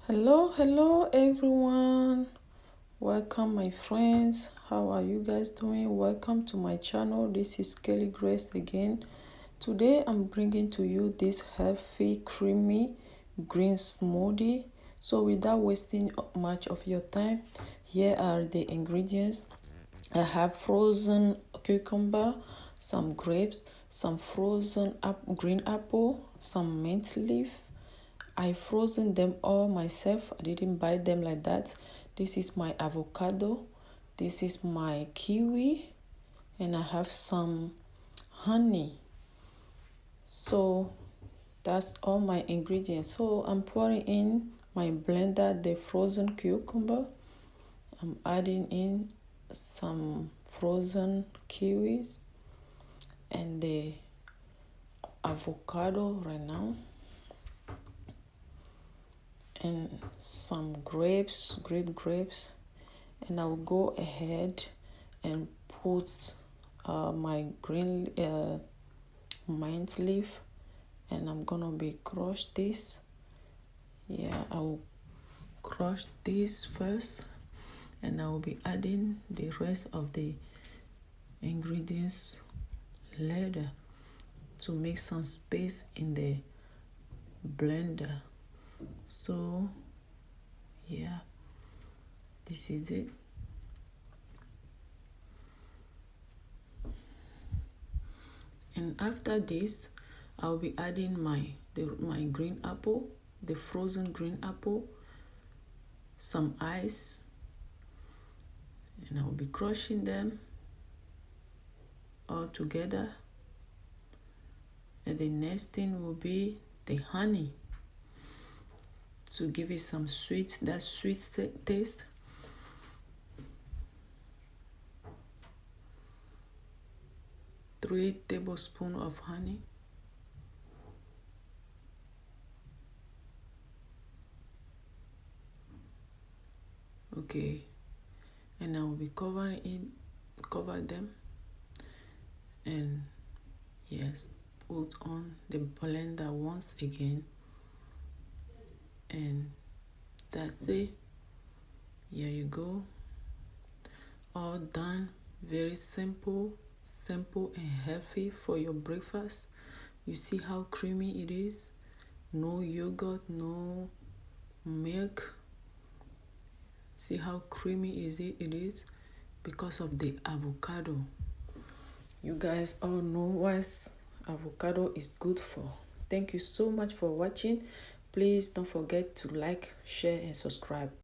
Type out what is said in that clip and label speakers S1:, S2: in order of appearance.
S1: Hello everyone. Welcome my friends. How are you guys doing? Welcome to my channel. This is Kelly Grace again. Today I'm bringing to you this healthy, creamy green smoothie. So without wasting much of your time, here are the ingredients. I have frozen cucumber, some grapes, some frozen green apple, some mint leaf. I frozen them all myself. I didn't buy them like that. This is my avocado. This is my kiwi. And I have some honey. So that's all my ingredients. So I'm pouring in my blender the frozen cucumber. I'm adding in some frozen kiwis and the avocado right now, and some grapes, and I'll go ahead and put my green mint leaf, and I'm gonna be crush this. I'll crush this first, and I will be adding the rest of the ingredients later to make some space in the blender. So yeah, this is it. And after this, I'll be adding my green apple, the frozen green apple, some ice, and I'll be crushing them all together. And the next thing will be the honey to give it some sweet taste. Three tablespoons of honey. Okay, and I will be cover them, and yes, put on the blender once again, and that's it. Here you go, all done. Very simple and healthy for your breakfast. You see how creamy it is. No yogurt, no milk. See how creamy it is because of the avocado. You guys all know what avocado is good for. Thank you so much for watching. Please don't forget to like, share, and subscribe.